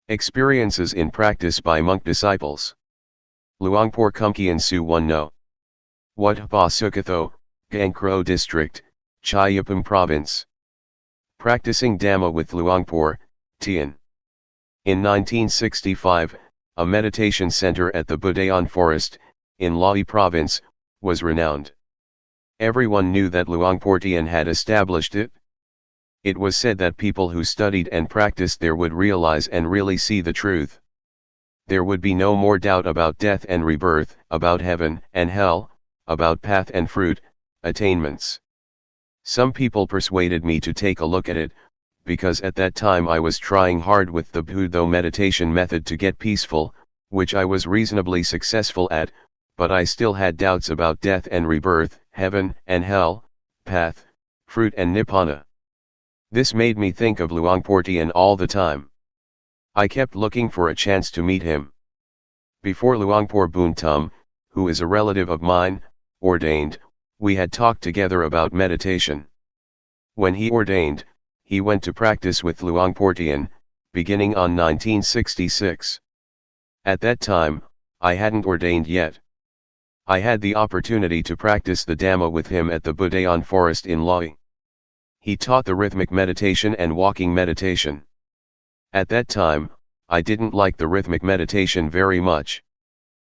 Experiences in practice by monk disciples. Luangpor Teean Su 1 No. Wat Pa Sukatho, Gangkro District, Chayapum Province. Practicing Dhamma with Luangpor Teean. In 1965, a meditation center at the Budayan Forest, in Lae Province, was renowned. Everyone knew that Luangpor Teean had established it. It was said that people who studied and practiced there would realize and really see the truth. There would be no more doubt about death and rebirth, about heaven and hell, about path and fruit, attainments. Some people persuaded me to take a look at it, because at that time I was trying hard with the Buddha meditation method to get peaceful, which I was reasonably successful at, but I still had doubts about death and rebirth, heaven and hell, path, fruit and nibbana. This made me think of Luangpor Teean all the time. I kept looking for a chance to meet him. Before Luangpor Buntum, who is a relative of mine, ordained, we had talked together about meditation. When he ordained, he went to practice with Luangpor Teean, beginning on 1966. At that time, I hadn't ordained yet. I had the opportunity to practice the Dhamma with him at the Budayan Forest in Lae. He taught the rhythmic meditation and walking meditation. At that time, I didn't like the rhythmic meditation very much.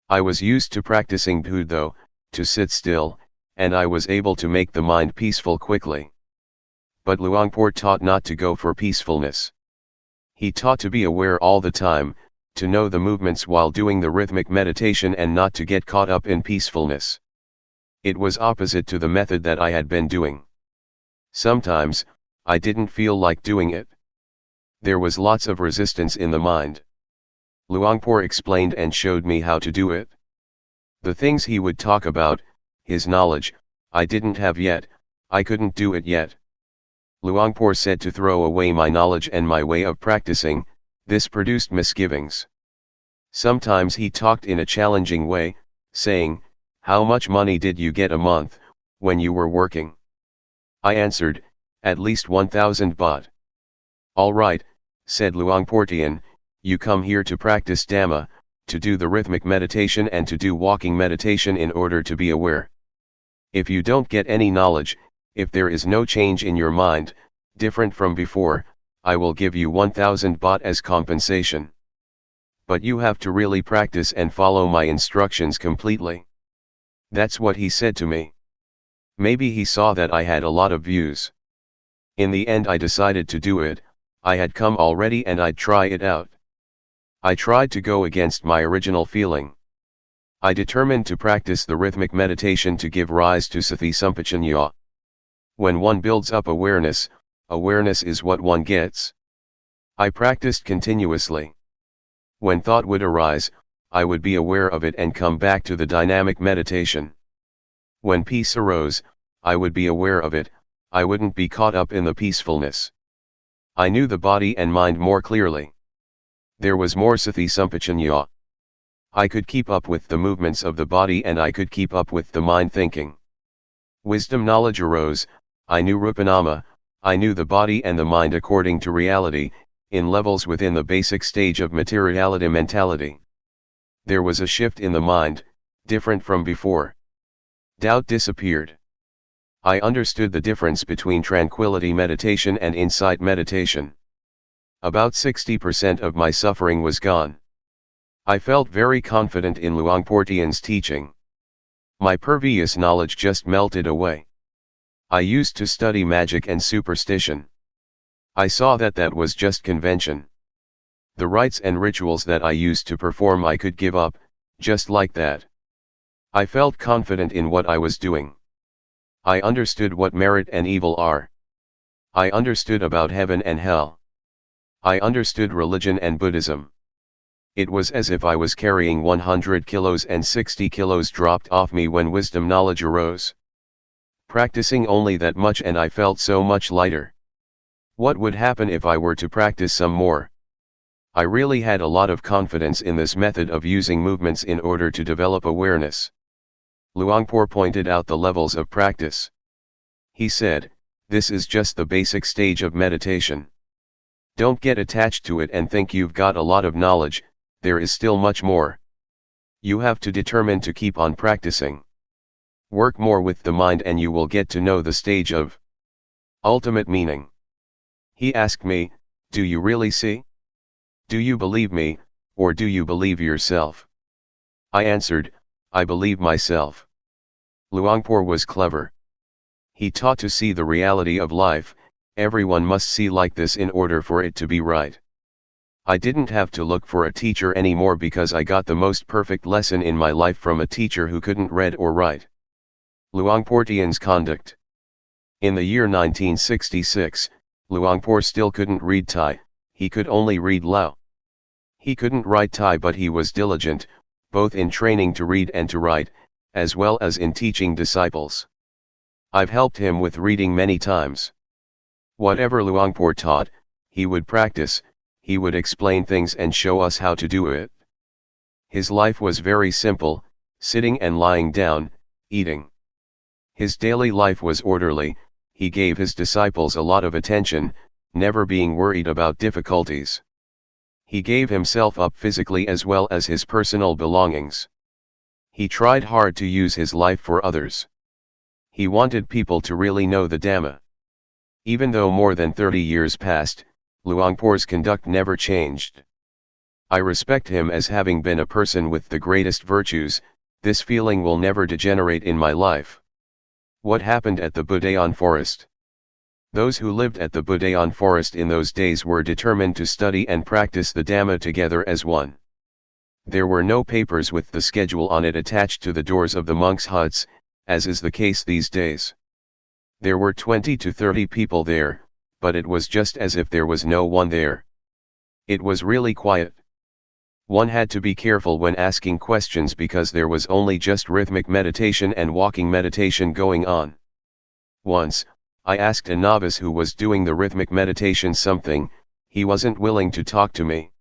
I was used to practicing Buddha, to sit still, and I was able to make the mind peaceful quickly. But Luangpor taught not to go for peacefulness. He taught to be aware all the time, to know the movements while doing the rhythmic meditation and not to get caught up in peacefulness. It was opposite to the method that I had been doing. Sometimes, I didn't feel like doing it. There was lots of resistance in the mind. Luangpor explained and showed me how to do it. The things he would talk about, his knowledge, I didn't have yet, I couldn't do it yet. Luangpor said to throw away my knowledge and my way of practicing, this produced misgivings. Sometimes he talked in a challenging way, saying, "How much money did you get a month, when you were working?" I answered, "At least 1,000 baht." "All right," said Luangpor Teean, "you come here to practice Dhamma, to do the rhythmic meditation and to do walking meditation in order to be aware. If you don't get any knowledge, if there is no change in your mind, different from before, I will give you 1,000 baht as compensation. But you have to really practice and follow my instructions completely." That's what he said to me. Maybe he saw that I had a lot of views. In the end I decided to do it. I had come already and I'd try it out. I tried to go against my original feeling. I determined to practice the rhythmic meditation to give rise to sati sampajanya. When one builds up awareness, awareness is what one gets. I practiced continuously. When thought would arise, I would be aware of it and come back to the dynamic meditation. When peace arose, I would be aware of it, I wouldn't be caught up in the peacefulness. I knew the body and mind more clearly. There was more sati sampajanya. I could keep up with the movements of the body and I could keep up with the mind thinking. Wisdom knowledge arose, I knew rupanama, I knew the body and the mind according to reality, in levels within the basic stage of materiality mentality. There was a shift in the mind, different from before. Doubt disappeared. I understood the difference between tranquility meditation and insight meditation. About 60% of my suffering was gone. I felt very confident in Luangpor Teean's teaching. My previous knowledge just melted away. I used to study magic and superstition. I saw that that was just convention. The rites and rituals that I used to perform I could give up, just like that. I felt confident in what I was doing. I understood what merit and evil are. I understood about heaven and hell. I understood religion and Buddhism. It was as if I was carrying 100 kilos and 60 kilos dropped off me when wisdom knowledge arose. Practicing only that much and I felt so much lighter. What would happen if I were to practice some more? I really had a lot of confidence in this method of using movements in order to develop awareness. Luangpor pointed out the levels of practice. He said, "This is just the basic stage of meditation. Don't get attached to it and think you've got a lot of knowledge, there is still much more. You have to determine to keep on practicing. Work more with the mind and you will get to know the stage of ultimate meaning." He asked me, "Do you really see? Do you believe me, or do you believe yourself?" I answered, "I believe myself." Luangpor was clever. He taught to see the reality of life. Everyone must see like this in order for it to be right. I didn't have to look for a teacher anymore because I got the most perfect lesson in my life from a teacher who couldn't read or write. Luangpor Teean's conduct. In the year 1966, Luangpor still couldn't read Thai, he could only read Lao. He couldn't write Thai but he was diligent, both in training to read and to write, as well as in teaching disciples. I've helped him with reading many times. Whatever Luangpor taught, he would practice, he would explain things and show us how to do it. His life was very simple, sitting and lying down, eating. His daily life was orderly, he gave his disciples a lot of attention, never being worried about difficulties. He gave himself up physically as well as his personal belongings. He tried hard to use his life for others. He wanted people to really know the Dhamma. Even though more than 30 years passed, Luangpor's conduct never changed. I respect him as having been a person with the greatest virtues. This feeling will never degenerate in my life. What happened at the Budayan forest? Those who lived at the Budayan forest in those days were determined to study and practice the Dhamma together as one. There were no papers with the schedule on it attached to the doors of the monks' huts, as is the case these days. There were 20 to 30 people there, but it was just as if there was no one there. It was really quiet. One had to be careful when asking questions because there was only just rhythmic meditation and walking meditation going on. Once, I asked a novice who was doing the rhythmic meditation something, he wasn't willing to talk to me.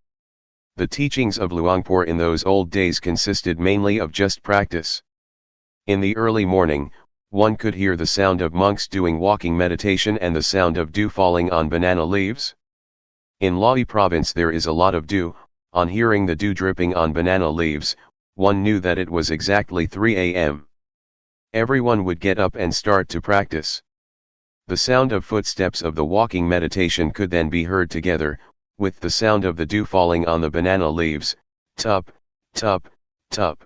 The teachings of Luangpor in those old days consisted mainly of just practice. In the early morning, one could hear the sound of monks doing walking meditation and the sound of dew falling on banana leaves. In Lae province there is a lot of dew. On hearing the dew dripping on banana leaves, one knew that it was exactly 3 a.m. Everyone would get up and start to practice. The sound of footsteps of the walking meditation could then be heard together, with the sound of the dew falling on the banana leaves, tup, tup, tup.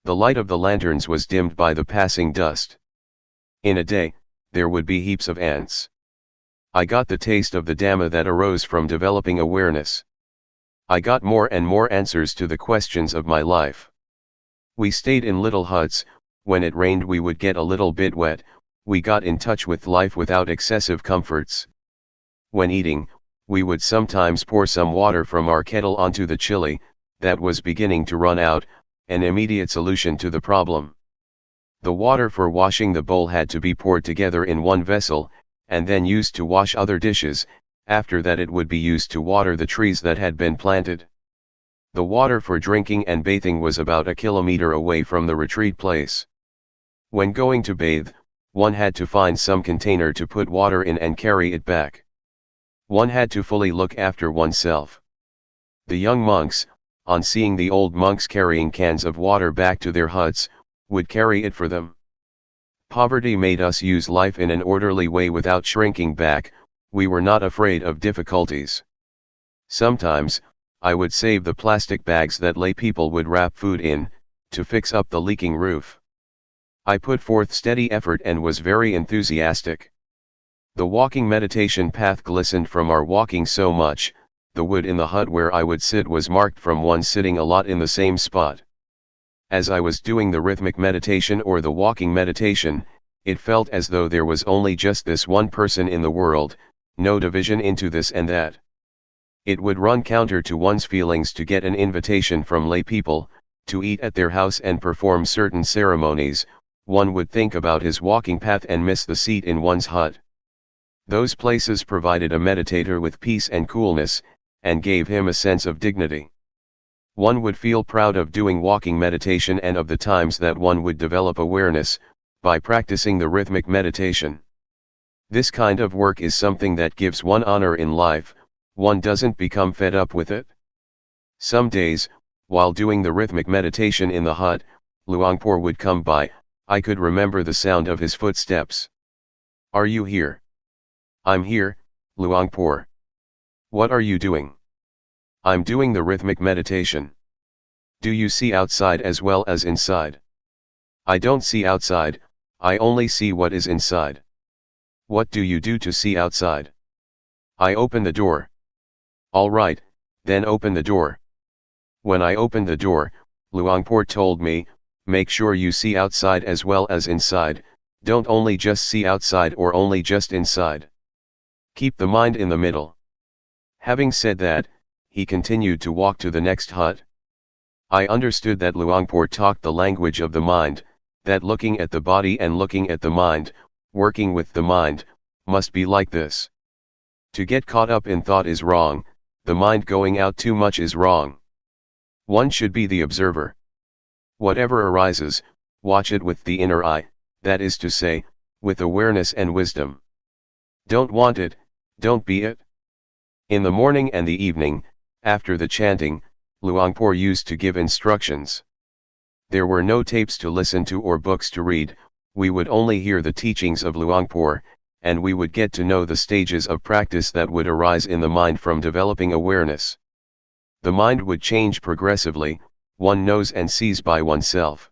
The light of the lanterns was dimmed by the passing dust. In a day, there would be heaps of ants. I got the taste of the Dhamma that arose from developing awareness. I got more and more answers to the questions of my life. We stayed in little huts. When it rained we would get a little bit wet. We got in touch with life without excessive comforts. When eating, we would sometimes pour some water from our kettle onto the chili that was beginning to run out, an immediate solution to the problem. The water for washing the bowl had to be poured together in one vessel, and then used to wash other dishes. After that it would be used to water the trees that had been planted. The water for drinking and bathing was about a kilometer away from the retreat place. When going to bathe, one had to find some container to put water in and carry it back. One had to fully look after oneself. The young monks, on seeing the old monks carrying cans of water back to their huts, would carry it for them. Poverty made us use life in an orderly way without shrinking back. We were not afraid of difficulties. Sometimes, I would save the plastic bags that lay people would wrap food in, to fix up the leaking roof. I put forth steady effort and was very enthusiastic. The walking meditation path glistened from our walking so much. The wood in the hut where I would sit was marked from one sitting a lot in the same spot. As I was doing the rhythmic meditation or the walking meditation, It felt as though there was only just this one person in the world, no division into this and that. It would run counter to one's feelings to get an invitation from lay people, to eat at their house and perform certain ceremonies. One would think about his walking path and miss the seat in one's hut. Those places provided a meditator with peace and coolness, and gave him a sense of dignity. One would feel proud of doing walking meditation and of the times that one would develop awareness, by practicing the rhythmic meditation. This kind of work is something that gives one honor in life. One doesn't become fed up with it. Some days, while doing the rhythmic meditation in the hut, Luangpor would come by. I could remember the sound of his footsteps. "Are you here?" "I'm here, Luangpor." "What are you doing?" "I'm doing the rhythmic meditation." "Do you see outside as well as inside?" "I don't see outside, I only see what is inside." "What do you do to see outside?" "I open the door." "All right, then open the door." When I opened the door, Luangpor told me, "Make sure you see outside as well as inside, don't only just see outside or only just inside. Keep the mind in the middle." Having said that, he continued to walk to the next hut. I understood that Luangpor talked the language of the mind, that looking at the body and looking at the mind, working with the mind, must be like this. To get caught up in thought is wrong, the mind going out too much is wrong. One should be the observer. Whatever arises, watch it with the inner eye, that is to say, with awareness and wisdom. Don't want it, don't be it. In the morning and the evening, after the chanting, Luangpor used to give instructions. There were no tapes to listen to or books to read, we would only hear the teachings of Luangpor, and we would get to know the stages of practice that would arise in the mind from developing awareness. The mind would change progressively, one knows and sees by oneself.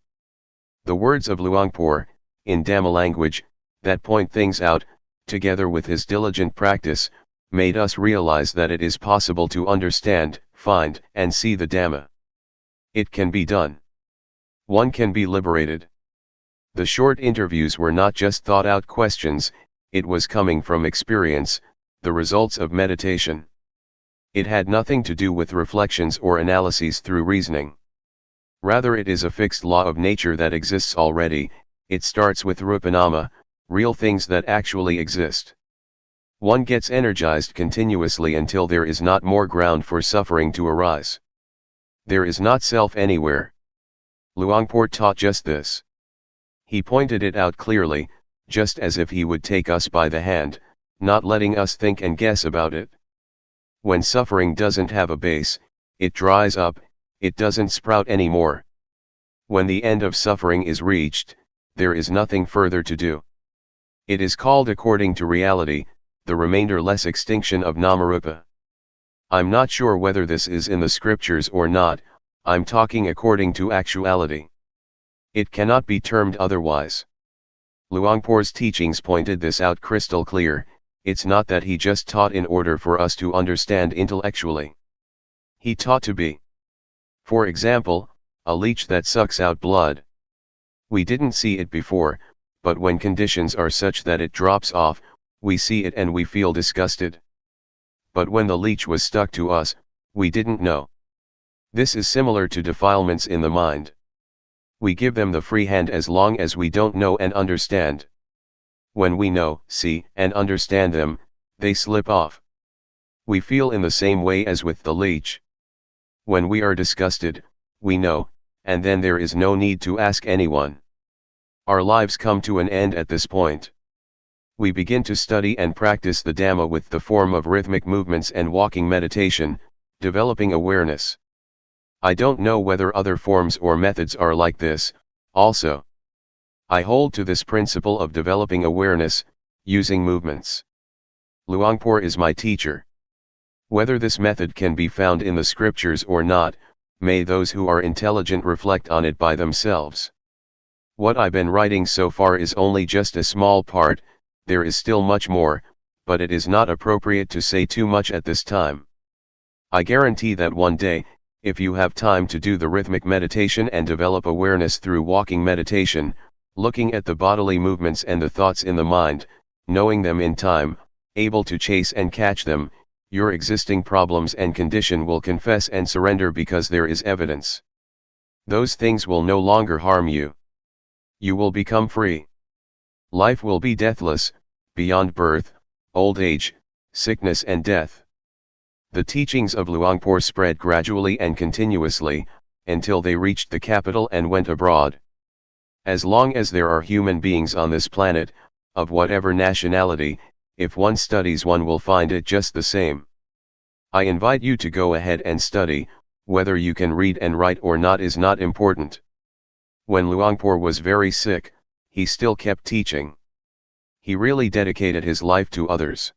The words of Luangpor, in Dhamma language, that point things out, together with his diligent practice, made us realize that it is possible to understand, find, and see the Dhamma. It can be done. One can be liberated. The short interviews were not just thought-out questions, it was coming from experience, the results of meditation. It had nothing to do with reflections or analyses through reasoning. Rather, it is a fixed law of nature that exists already. It starts with rupanama, real things that actually exist. One gets energized continuously until there is not more ground for suffering to arise. There is not self anywhere. Luangpor taught just this. He pointed it out clearly, just as if he would take us by the hand, not letting us think and guess about it. When suffering doesn't have a base, it dries up, it doesn't sprout anymore. When the end of suffering is reached, there is nothing further to do. It is called according to reality, the remainder-less extinction of Namarupa. I'm not sure whether this is in the scriptures or not, I'm talking according to actuality. It cannot be termed otherwise. Luangpor's teachings pointed this out crystal clear. It's not that he just taught in order for us to understand intellectually. He taught to be. For example, a leech that sucks out blood. We didn't see it before, but when conditions are such that it drops off, we see it and we feel disgusted. But when the leech was stuck to us, we didn't know. This is similar to defilements in the mind. We give them the free hand as long as we don't know and understand. When we know, see, and understand them, they slip off. We feel in the same way as with the leech. When we are disgusted, we know, and then there is no need to ask anyone. Our lives come to an end at this point. We begin to study and practice the Dhamma with the form of rhythmic movements and walking meditation, developing awareness. I don't know whether other forms or methods are like this, also. I hold to this principle of developing awareness, using movements. Luangpor is my teacher. Whether this method can be found in the scriptures or not, may those who are intelligent reflect on it by themselves. What I've been writing so far is only just a small part, there is still much more, but it is not appropriate to say too much at this time. I guarantee that one day, if you have time to do the rhythmic meditation and develop awareness through walking meditation, Looking at the bodily movements and the thoughts in the mind, knowing them in time, able to chase and catch them, your existing problems and condition will confess and surrender because there is evidence. Those things will no longer harm you. You will become free. Life will be deathless, beyond birth, old age, sickness and death. The teachings of Luangpor spread gradually and continuously, until they reached the capital and went abroad. As long as there are human beings on this planet, of whatever nationality, if one studies one will find it just the same. I invite you to go ahead and study, whether you can read and write or not is not important. When Luangpor was very sick, he still kept teaching. He really dedicated his life to others.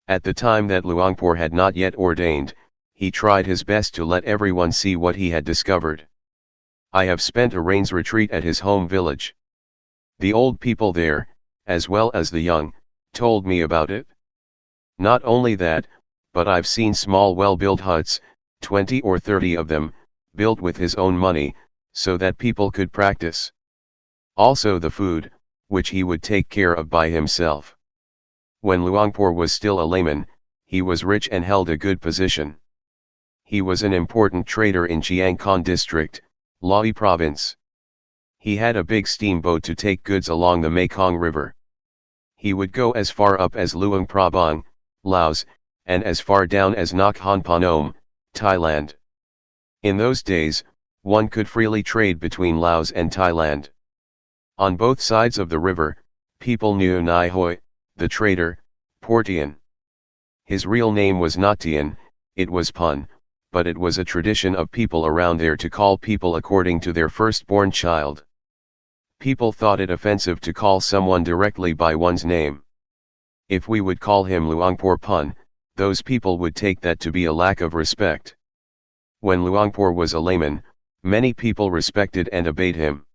At the time that Luangpor had not yet ordained, he tried his best to let everyone see what he had discovered. I have spent a rains retreat at his home village. The old people there, as well as the young, told me about it. Not only that, but I've seen small well-built huts, 20 or 30 of them, built with his own money, so that people could practice. Also the food, which he would take care of by himself. When Luangpor was still a layman, he was rich and held a good position. He was an important trader in Chiang Khon district, Lae province. He had a big steamboat to take goods along the Mekong River. He would go as far up as Luang Prabang, Laos, and as far down as Nakhon Phanom, Thailand. In those days, one could freely trade between Laos and Thailand. On both sides of the river, people knew Nai Hoi, the trader, Portian. His real name was not Teean, it was Pun, but it was a tradition of people around there to call people according to their firstborn child. People thought it offensive to call someone directly by one's name. If we would call him Luangpor Pun, those people would take that to be a lack of respect. When Luangpor was a layman, many people respected and obeyed him.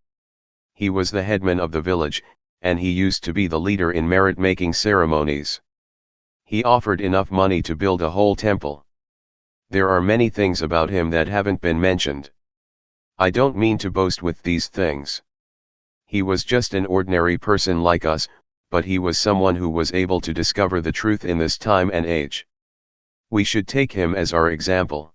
He was the headman of the village, and he used to be the leader in merit-making ceremonies. He offered enough money to build a whole temple. There are many things about him that haven't been mentioned. I don't mean to boast with these things. He was just an ordinary person like us, but he was someone who was able to discover the truth in this time and age. We should take him as our example.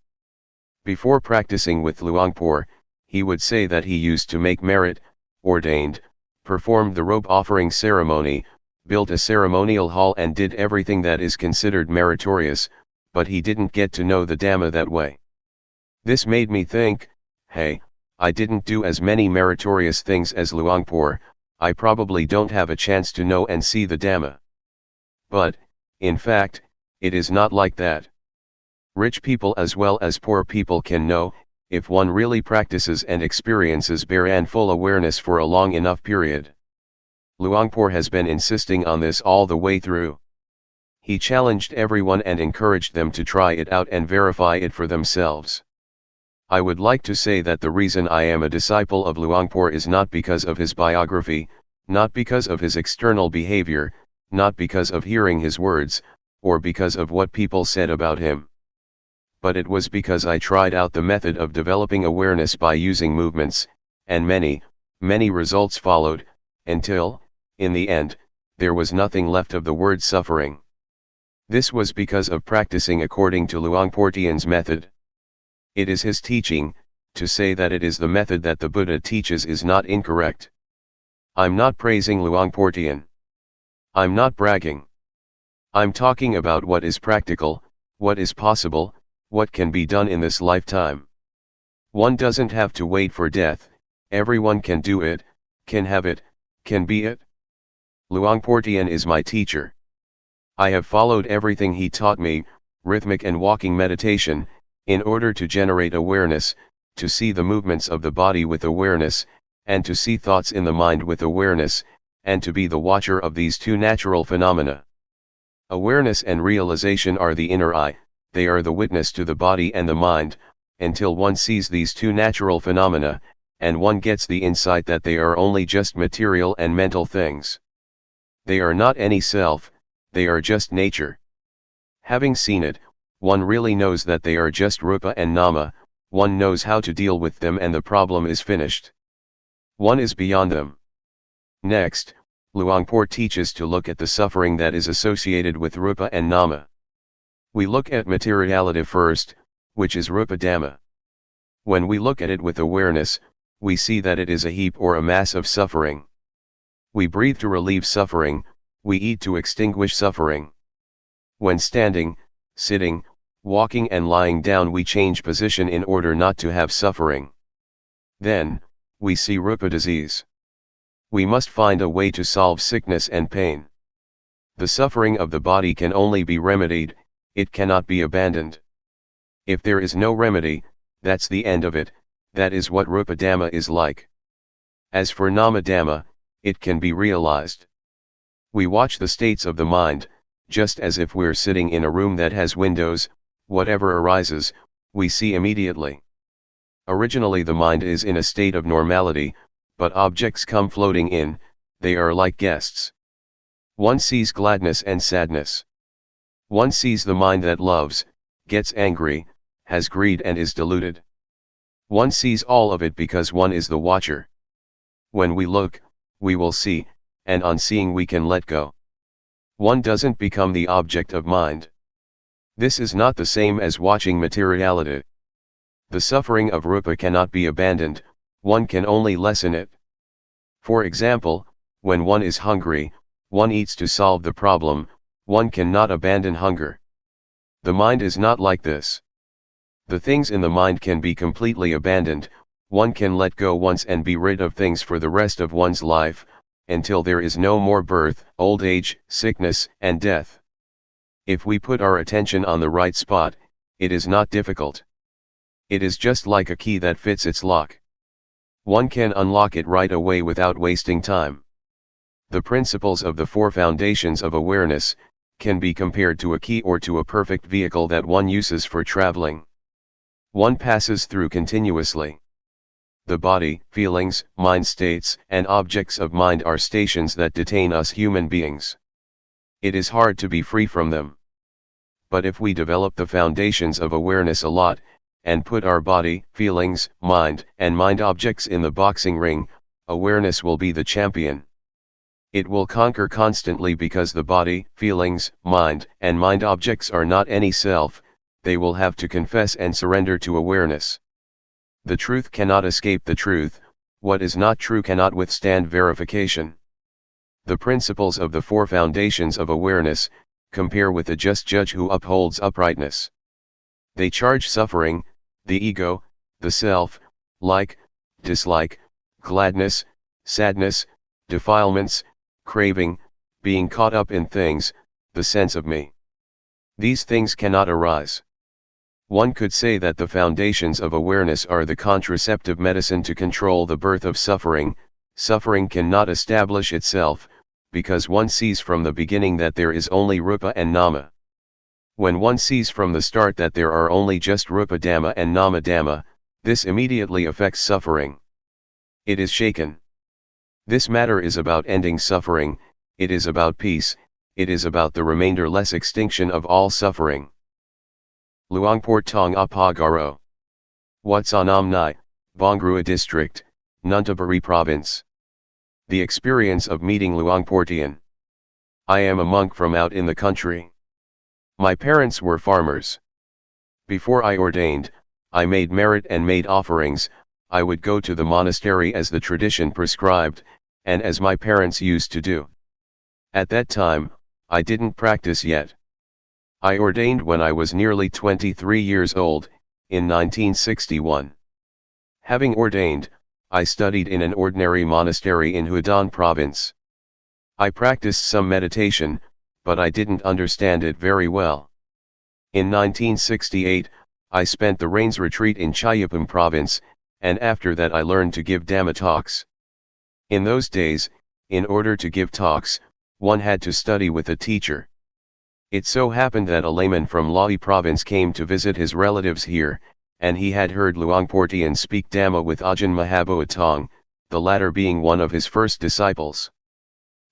Before practicing with Luangpor, he would say that he used to make merit, ordained, performed the robe offering ceremony, built a ceremonial hall and did everything that is considered meritorious, but he didn't get to know the Dhamma that way. This made me think, hey, I didn't do as many meritorious things as Luangpor, I probably don't have a chance to know and see the Dhamma. But, in fact, it is not like that. Rich people as well as poor people can know, if one really practices and experiences bare and full awareness for a long enough period. Luangpor has been insisting on this all the way through. He challenged everyone and encouraged them to try it out and verify it for themselves. I would like to say that the reason I am a disciple of Luangpor is not because of his biography, not because of his external behavior, not because of hearing his words, or because of what people said about him. But it was because I tried out the method of developing awareness by using movements, and many, many results followed, until, in the end, there was nothing left of the word suffering. This was because of practicing according to Luangpor Teean's method. It is his teaching, to say that it is the method that the Buddha teaches is not incorrect. I'm not praising Luangpor Teean. I'm not bragging. I'm talking about what is practical, what is possible, what can be done in this lifetime. One doesn't have to wait for death, everyone can do it, can have it, can be it. Luangpor Teean is my teacher. I have followed everything he taught me, rhythmic and walking meditation, in order to generate awareness, to see the movements of the body with awareness, and to see thoughts in the mind with awareness, and to be the watcher of these two natural phenomena. Awareness and realization are the inner eye, they are the witness to the body and the mind, until one sees these two natural phenomena, and one gets the insight that they are only just material and mental things. They are not any self, they are just nature. Having seen it, one really knows that they are just rupa and nama, one knows how to deal with them and the problem is finished. One is beyond them. Next, Luangpor teaches to look at the suffering that is associated with rupa and nama. We look at materiality first, which is rupa dhamma. When we look at it with awareness, we see that it is a heap or a mass of suffering. We breathe to relieve suffering, we eat to extinguish suffering. When standing, sitting, walking and lying down we change position in order not to have suffering. Then, we see rupa disease. We must find a way to solve sickness and pain. The suffering of the body can only be remedied, it cannot be abandoned. If there is no remedy, that's the end of it, that is what rupa dhamma is like. As for nama dhamma, it can be realized. We watch the states of the mind, just as if we're sitting in a room that has windows, whatever arises, we see immediately. Originally the mind is in a state of normality, but objects come floating in, they are like guests. One sees gladness and sadness. One sees the mind that loves, gets angry, has greed and is deluded. One sees all of it because one is the watcher. When we look, we will see, and on seeing we can let go. One doesn't become the object of mind. This is not the same as watching materiality. The suffering of rupa cannot be abandoned, one can only lessen it. For example, when one is hungry, one eats to solve the problem, one cannot abandon hunger. The mind is not like this. The things in the mind can be completely abandoned, one can let go once and be rid of things for the rest of one's life, until there is no more birth, old age, sickness, and death. If we put our attention on the right spot, it is not difficult. It is just like a key that fits its lock. One can unlock it right away without wasting time. The principles of the four foundations of awareness can be compared to a key or to a perfect vehicle that one uses for traveling. One passes through continuously. The body, feelings, mind states, and objects of mind are stations that detain us human beings. It is hard to be free from them. But if we develop the foundations of awareness a lot, and put our body, feelings, mind, and mind objects in the boxing ring, awareness will be the champion. It will conquer constantly because the body, feelings, mind, and mind objects are not any self, they will have to confess and surrender to awareness. The truth cannot escape the truth, what is not true cannot withstand verification. The principles of the four foundations of awareness compare with a just judge who upholds uprightness. They charge suffering, the ego, the self, like, dislike, gladness, sadness, defilements, craving, being caught up in things, the sense of me. These things cannot arise. One could say that the foundations of awareness are the contraceptive medicine to control the birth of suffering. Suffering cannot establish itself, because one sees from the beginning that there is only rupa and nama. When one sees from the start that there are only just rupa dhamma and nama dhamma, this immediately affects suffering. It is shaken. This matter is about ending suffering, it is about peace, it is about the remainder-less extinction of all suffering. Luangpor Teean Apagaro. Watsanam Nai, Bongrua District, Nuntaburi Province. The experience of meeting Luangpor Teean. I am a monk from out in the country. My parents were farmers. Before I ordained, I made merit and made offerings. I would go to the monastery as the tradition prescribed, and as my parents used to do. At that time, I didn't practice yet. I ordained when I was nearly 23 years old, in 1961. Having ordained, I studied in an ordinary monastery in Hunan province. I practiced some meditation, but I didn't understand it very well. In 1968, I spent the Rains retreat in Chayapam province, and after that I learned to give Dhamma talks. In those days, in order to give talks, one had to study with a teacher. It so happened that a layman from Lahi province came to visit his relatives here, and he had heard Luangpor Teean speak Dhamma with Ajahn Mahaboatong, the latter being one of his first disciples.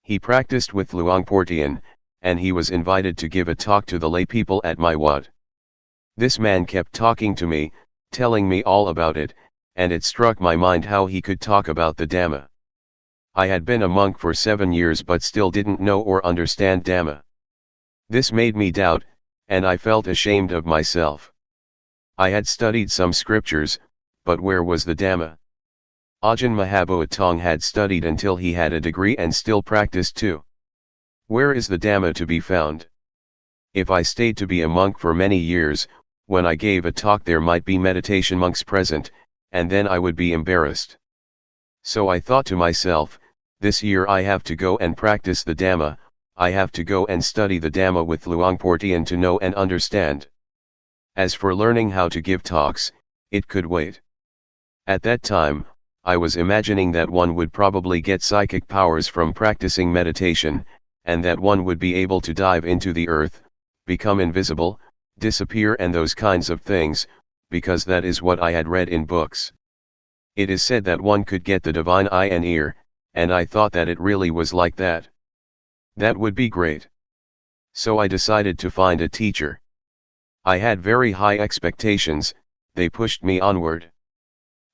He practiced with Luangpor Teean, and he was invited to give a talk to the lay people at my wat. This man kept talking to me, telling me all about it, and it struck my mind how he could talk about the Dhamma. I had been a monk for 7 years but still didn't know or understand Dhamma. This made me doubt, and I felt ashamed of myself. I had studied some scriptures, but where was the Dhamma? Ajahn Mahabhotong had studied until he had a degree and still practiced too. Where is the Dhamma to be found? If I stayed to be a monk for many years, when I gave a talk there might be meditation monks present, and then I would be embarrassed. So I thought to myself, this year I have to go and practice the Dhamma, I have to go and study the Dhamma with Luangpor Teean to know and understand. As for learning how to give talks, it could wait. At that time, I was imagining that one would probably get psychic powers from practicing meditation, and that one would be able to dive into the earth, become invisible, disappear and those kinds of things, because that is what I had read in books. It is said that one could get the divine eye and ear, and I thought that it really was like that. That would be great. So I decided to find a teacher. I had very high expectations, they pushed me onward.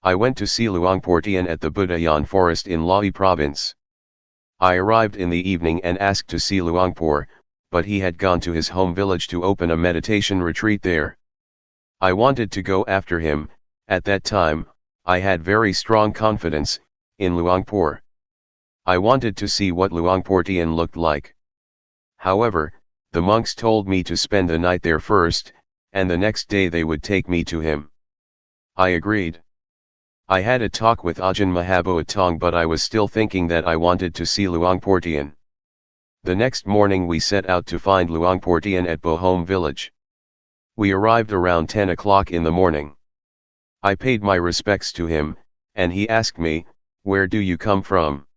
I went to see Luangpor Teean at the Budayan forest in Lahi province. I arrived in the evening and asked to see Luangpor, but he had gone to his home village to open a meditation retreat there. I wanted to go after him. At that time, I had very strong confidence in Luangpor. I wanted to see what Luangpor Teean looked like. However, the monks told me to spend the night there first, and the next day they would take me to him. I agreed. I had a talk with Ajahn Mahabhotong but I was still thinking that I wanted to see Luangpor Teean. The next morning we set out to find Luangpor Teean at Bohom village. We arrived around 10 o'clock in the morning. I paid my respects to him, and he asked me, "Where do you come from?"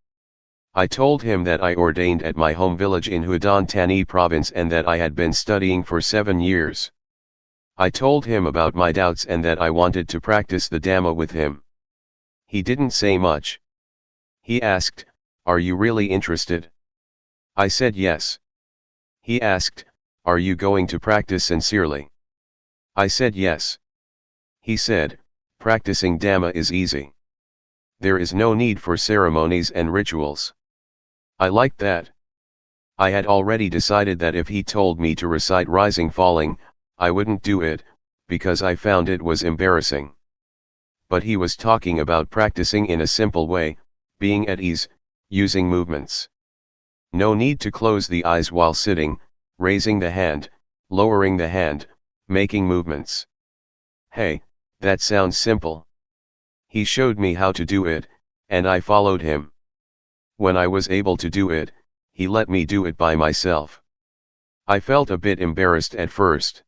I told him that I ordained at my home village in Udon Thani province and that I had been studying for 7 years. I told him about my doubts and that I wanted to practice the Dhamma with him. He didn't say much. He asked, "Are you really interested?" I said yes. He asked, "Are you going to practice sincerely?" I said yes. He said, "Practicing Dhamma is easy. There is no need for ceremonies and rituals." I liked that. I had already decided that if he told me to recite rising falling, I wouldn't do it, because I found it was embarrassing. But he was talking about practicing in a simple way, being at ease, using movements. No need to close the eyes while sitting, raising the hand, lowering the hand, making movements. Hey, that sounds simple. He showed me how to do it, and I followed him. When I was able to do it, he let me do it by myself. I felt a bit embarrassed at first.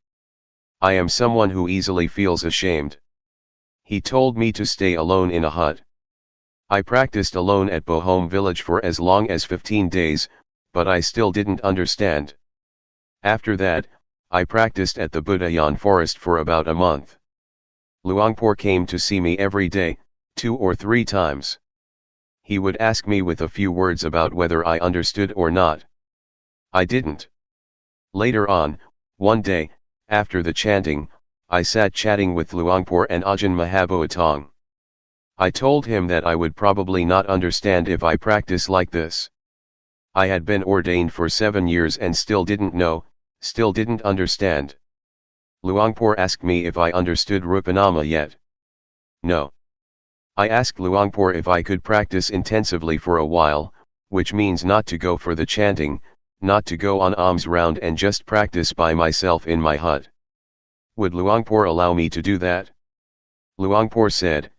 I am someone who easily feels ashamed. He told me to stay alone in a hut. I practiced alone at Bohom village for as long as 15 days, but I still didn't understand. After that, I practiced at the Budayan forest for about a month. Luangpor came to see me every day, 2 or 3 times. He would ask me with a few words about whether I understood or not. I didn't. Later on, one day, after the chanting, I sat chatting with Luangpor and Ajahn Mahabhotong. I told him that I would probably not understand if I practice like this. I had been ordained for 7 years and still didn't know, still didn't understand. Luangpor asked me if I understood Rupanama yet. No. I asked Luangpor if I could practice intensively for a while, which means not to go for the chanting, not to go on alms round and just practice by myself in my hut. Would Luangpor allow me to do that? Luangpor said,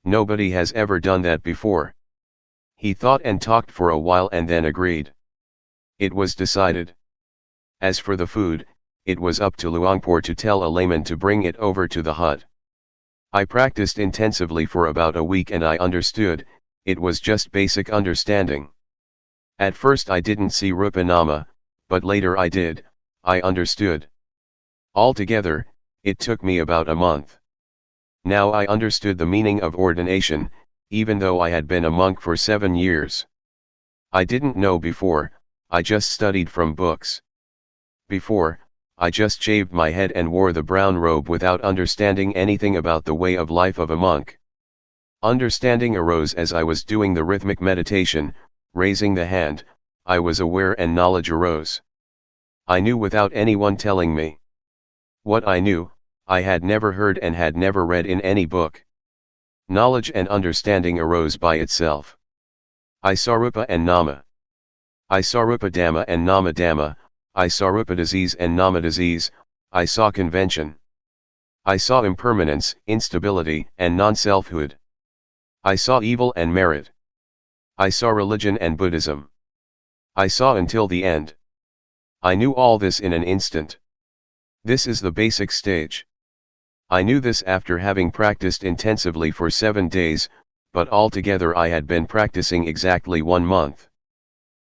nobody has ever done that before. He thought and talked for a while and then agreed. It was decided. As for the food, it was up to Luangpor to tell a layman to bring it over to the hut. I practiced intensively for about a week and I understood, it was just basic understanding. At first I didn't see Rupanama, but later I did, I understood. Altogether, it took me about a month. Now I understood the meaning of ordination, even though I had been a monk for 7 years. I didn't know before, I just studied from books. Before, I just shaved my head and wore the brown robe without understanding anything about the way of life of a monk. Understanding arose as I was doing the rhythmic meditation, raising the hand, I was aware and knowledge arose. I knew without anyone telling me. What I knew, I had never heard and had never read in any book. Knowledge and understanding arose by itself. I saw Rupa and Nama. I saw Rupa Dhamma and Nama Dhamma, I saw Rupa disease and Nama disease, I saw convention. I saw impermanence, instability, and non-selfhood. I saw evil and merit. I saw religion and Buddhism. I saw until the end. I knew all this in an instant. This is the basic stage. I knew this after having practiced intensively for 7 days, but altogether I had been practicing exactly 1 month.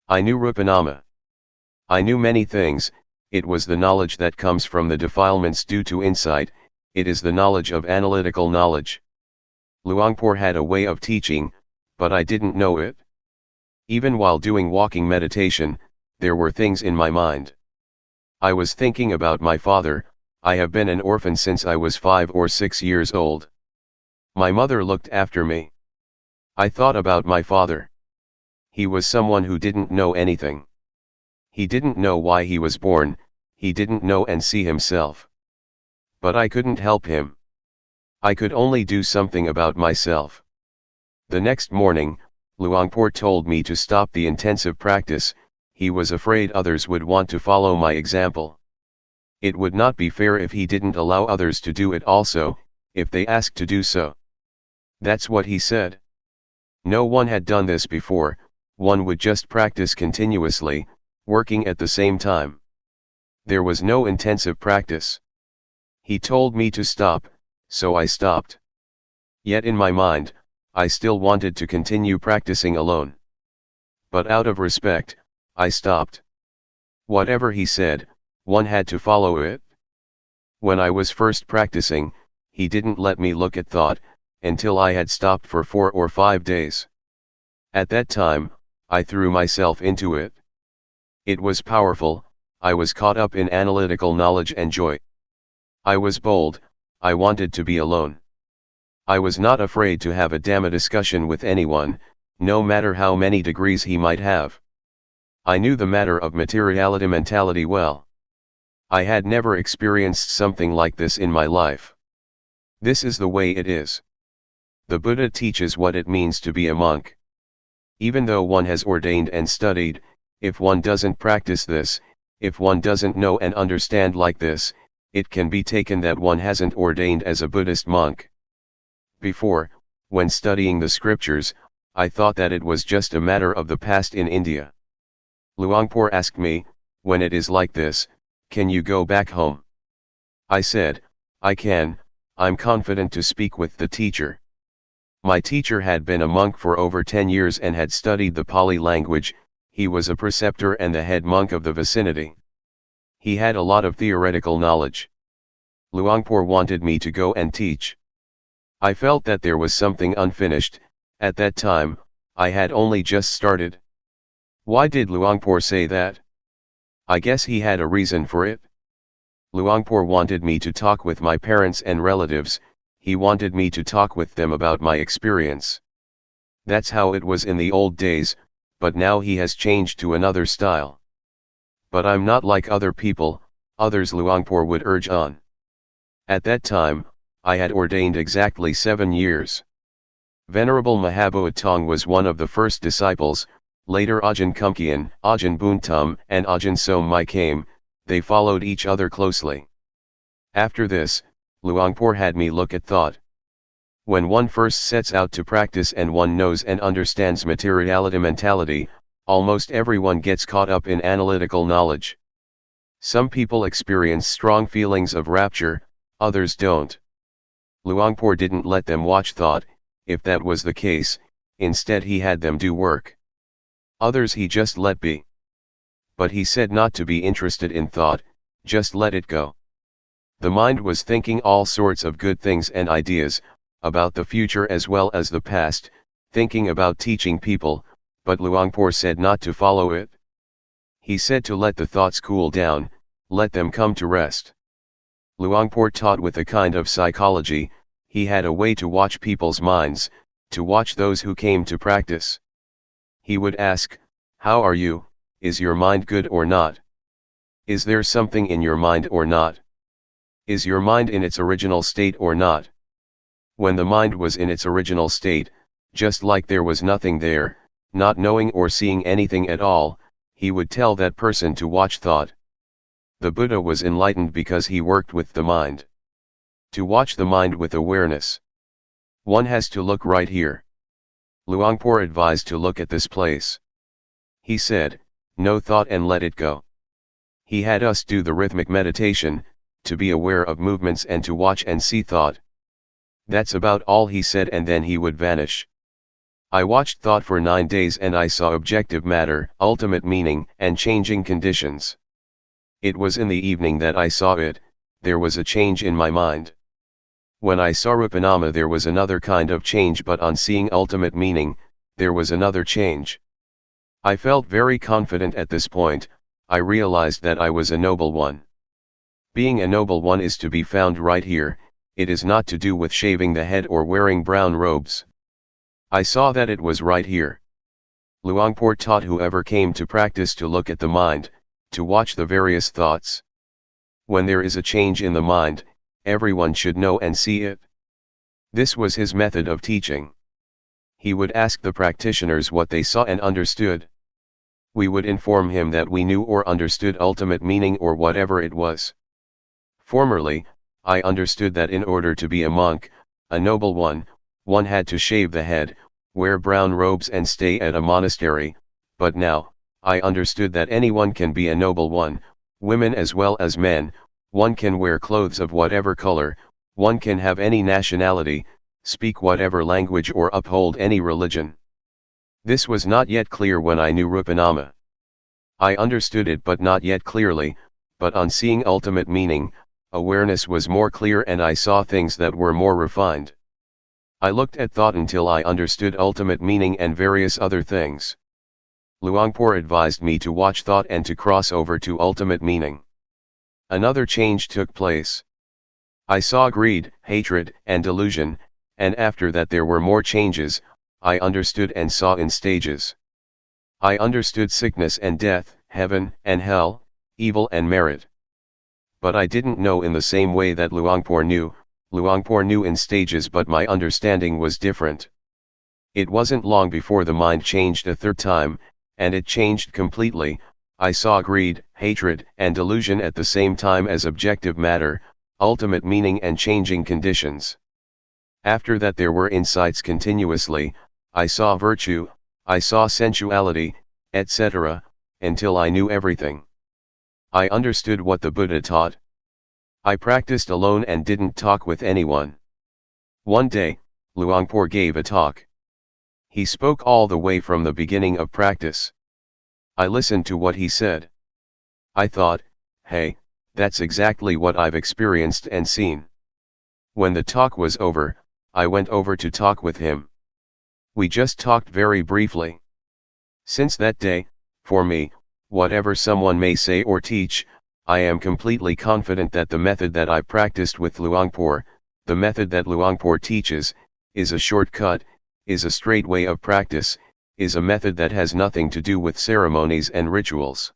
I knew Rupanama. I knew many things. It was the knowledge that comes from the defilements due to insight, it is the knowledge of analytical knowledge. Luangpor had a way of teaching, but I didn't know it. Even while doing walking meditation, there were things in my mind. I was thinking about my father. I have been an orphan since I was 5 or 6 years old. My mother looked after me. I thought about my father. He was someone who didn't know anything. He didn't know why he was born, he didn't know and see himself. But I couldn't help him. I could only do something about myself. The next morning, Luangpor told me to stop the intensive practice. He was afraid others would want to follow my example. It would not be fair if he didn't allow others to do it also, if they asked to do so. That's what he said. No one had done this before, one would just practice continuously, working at the same time. There was no intensive practice. He told me to stop, so I stopped. Yet in my mind, I still wanted to continue practicing alone. But out of respect, I stopped. Whatever he said, one had to follow it. When I was first practicing, he didn't let me look at thought, until I had stopped for 4 or 5 days. At that time, I threw myself into it. It was powerful, I was caught up in analytical knowledge and joy. I was bold, I wanted to be alone. I was not afraid to have a Dhamma discussion with anyone, no matter how many degrees he might have. I knew the matter of materiality mentality well. I had never experienced something like this in my life. This is the way it is. The Buddha teaches what it means to be a monk. Even though one has ordained and studied, if one doesn't practice this, if one doesn't know and understand like this, it can be taken that one hasn't ordained as a Buddhist monk. Before, when studying the scriptures, I thought that it was just a matter of the past in India. Luangpor asked me, when it is like this, can you go back home? I said, I can, I'm confident to speak with the teacher. My teacher had been a monk for over 10 years and had studied the Pali language, he was a preceptor and the head monk of the vicinity. He had a lot of theoretical knowledge. Luangpor wanted me to go and teach. I felt that there was something unfinished. At that time, I had only just started. Why did Luangpor say that? I guess he had a reason for it. Luangpor wanted me to talk with my parents and relatives, he wanted me to talk with them about my experience. That's how it was in the old days, but now he has changed to another style. But I'm not like other people, others Luangpor would urge on. At that time, I had ordained exactly 7 years. Venerable Mahabodhi Tong was one of the first disciples, later Ajahn Kumkian, Ajahn Buntum and Ajahn Somai came, they followed each other closely. After this, Luangpor had me look at thought. When one first sets out to practice and one knows and understands materiality mentality, almost everyone gets caught up in analytical knowledge. Some people experience strong feelings of rapture, others don't. Luangpor didn't let them watch thought, if that was the case, instead he had them do work. Others he just let be. But he said not to be interested in thought, just let it go. The mind was thinking all sorts of good things and ideas, about the future as well as the past, thinking about teaching people, but Luangpor said not to follow it. He said to let the thoughts cool down, let them come to rest. Luangpor taught with a kind of psychology, he had a way to watch people's minds, to watch those who came to practice. He would ask, "How are you? Is your mind good or not? Is there something in your mind or not? Is your mind in its original state or not?" When the mind was in its original state, just like there was nothing there, not knowing or seeing anything at all, he would tell that person to watch thought. The Buddha was enlightened because he worked with the mind. To watch the mind with awareness, one has to look right here. Luangpor advised to look at this place. He said, "No thought and let it go." He had us do the rhythmic meditation, to be aware of movements and to watch and see thought. That's about all he said, and then he would vanish. I watched thought for 9 days and I saw objective matter, ultimate meaning, and changing conditions. It was in the evening that I saw it. There was a change in my mind. When I saw Rupanama there was another kind of change, but on seeing ultimate meaning, there was another change. I felt very confident at this point. I realized that I was a noble one. Being a noble one is to be found right here. It is not to do with shaving the head or wearing brown robes. I saw that it was right here. Luangpor taught whoever came to practice to look at the mind, to watch the various thoughts. When there is a change in the mind, everyone should know and see it. This was his method of teaching. He would ask the practitioners what they saw and understood. We would inform him that we knew or understood ultimate meaning or whatever it was. Formerly, I understood that in order to be a monk, a noble one had to shave the head, wear brown robes and stay at a monastery, but now, I understood that anyone can be a noble one, women as well as men. One can wear clothes of whatever color, one can have any nationality, speak whatever language or uphold any religion. This was not yet clear when I knew Rupanama. I understood it but not yet clearly, but on seeing ultimate meaning, awareness was more clear and I saw things that were more refined. I looked at thought until I understood ultimate meaning and various other things. Luangpor advised me to watch thought and to cross over to ultimate meaning. Another change took place. I saw greed, hatred, and delusion, and after that there were more changes. I understood and saw in stages. I understood sickness and death, heaven and hell, evil and merit. But I didn't know in the same way that Luangpor knew. Luangpor knew in stages, but my understanding was different. It wasn't long before the mind changed a third time, and it changed completely. I saw greed, hatred, and delusion at the same time as objective matter, ultimate meaning and changing conditions. After that there were insights continuously. I saw virtue, I saw sensuality, etc., until I knew everything. I understood what the Buddha taught. I practiced alone and didn't talk with anyone. One day, Luangpor gave a talk. He spoke all the way from the beginning of practice. I listened to what he said. I thought, hey, that's exactly what I've experienced and seen. When the talk was over, I went over to talk with him. We just talked very briefly. Since that day, for me, whatever someone may say or teach, I am completely confident that the method that I practiced with Luangpor, the method that Luangpor teaches, is a shortcut, is a straight way of practice, is a method that has nothing to do with ceremonies and rituals.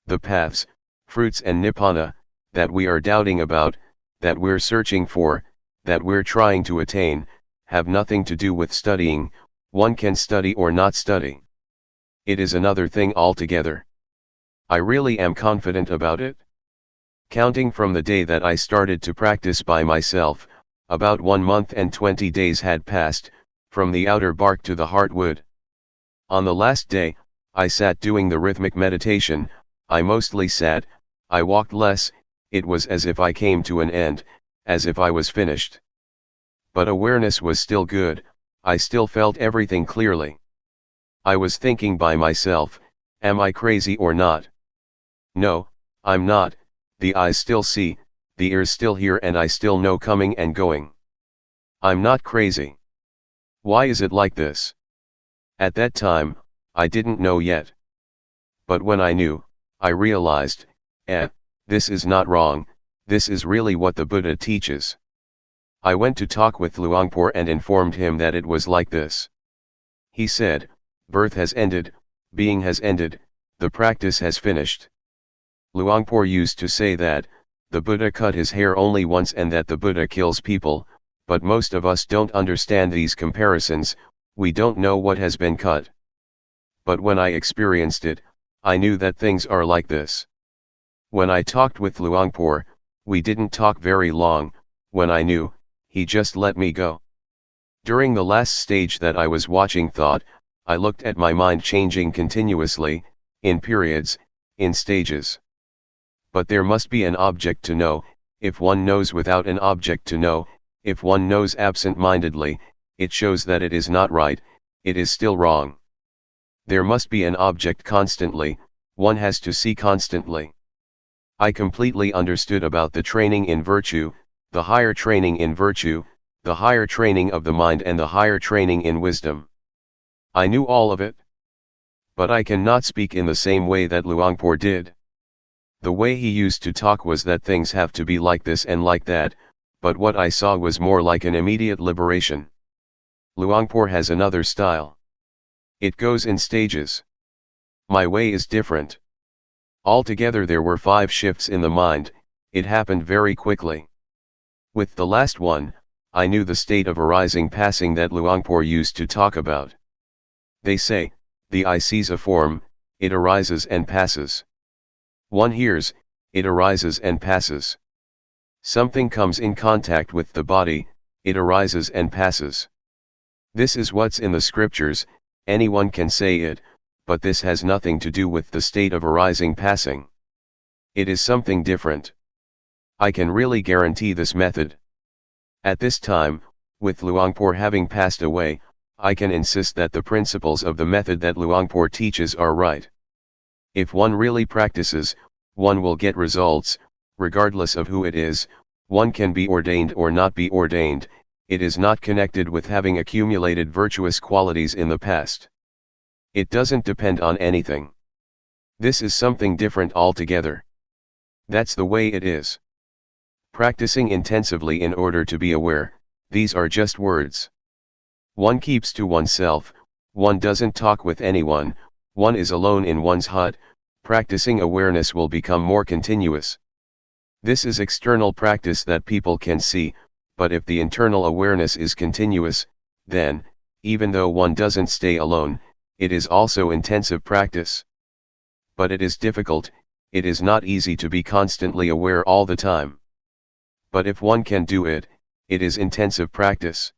The paths, fruits and nibbana, that we are doubting about, that we're searching for, that we're trying to attain, have nothing to do with studying. One can study or not study. It is another thing altogether. I really am confident about it. Counting from the day that I started to practice by myself, about 1 month and 20 days had passed, from the outer bark to the heartwood. On the last day, I sat doing the rhythmic meditation. I mostly sat, I walked less. It was as if I came to an end, as if I was finished. But awareness was still good. I still felt everything clearly. I was thinking by myself, am I crazy or not? No, I'm not. The eyes still see, the ears still hear, and I still know coming and going. I'm not crazy. Why is it like this? At that time, I didn't know yet. But when I knew, I realized, this is not wrong, this is really what the Buddha teaches. I went to talk with Luangpor and informed him that it was like this. He said, birth has ended, being has ended, the practice has finished. Luangpor used to say that, the Buddha cut his hair only once and that the Buddha kills people, but most of us don't understand these comparisons, we don't know what has been cut. But when I experienced it, I knew that things are like this. When I talked with Luangpor, we didn't talk very long, when I knew, he just let me go. During the last stage that I was watching thought, I looked at my mind changing continuously, in periods, in stages. But there must be an object to know. If one knows without an object to know, if one knows absent-mindedly, it shows that it is not right, it is still wrong. There must be an object constantly, one has to see constantly. I completely understood about the training in virtue, the higher training in virtue, the higher training of the mind and the higher training in wisdom. I knew all of it. But I cannot speak in the same way that Luangpor did. The way he used to talk was that things have to be like this and like that, but what I saw was more like an immediate liberation. Luangpor has another style. It goes in stages. My way is different. Altogether there were 5 shifts in the mind, it happened very quickly. With the last one, I knew the state of arising passing that Luangpor used to talk about. They say, the eye sees a form, it arises and passes. One hears, it arises and passes. Something comes in contact with the body, it arises and passes. This is what's in the scriptures, anyone can say it, but this has nothing to do with the state of arising passing. It is something different. I can really guarantee this method. At this time, with Luangpor having passed away, I can insist that the principles of the method that Luangpor teaches are right. If one really practices, one will get results, regardless of who it is, one can be ordained or not be ordained, it is not connected with having accumulated virtuous qualities in the past. It doesn't depend on anything. This is something different altogether. That's the way it is. Practicing intensively in order to be aware, these are just words. One keeps to oneself, one doesn't talk with anyone, one is alone in one's hut, practicing awareness will become more continuous. This is external practice that people can see, but if the internal awareness is continuous, then, even though one doesn't stay alone, it is also intensive practice. But it is difficult, it is not easy to be constantly aware all the time. But if one can do it, it is intensive practice.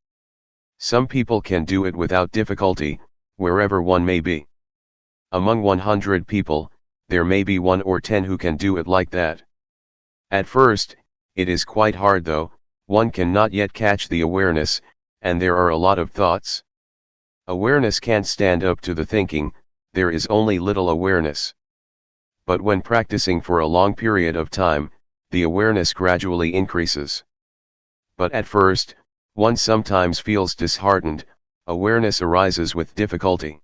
Some people can do it without difficulty, wherever one may be. Among 100 people, there may be 1 or 10 who can do it like that. At first, it is quite hard though, one cannot yet catch the awareness, and there are a lot of thoughts. Awareness can't stand up to the thinking, there is only little awareness. But when practicing for a long period of time, the awareness gradually increases. But at first, one sometimes feels disheartened, awareness arises with difficulty.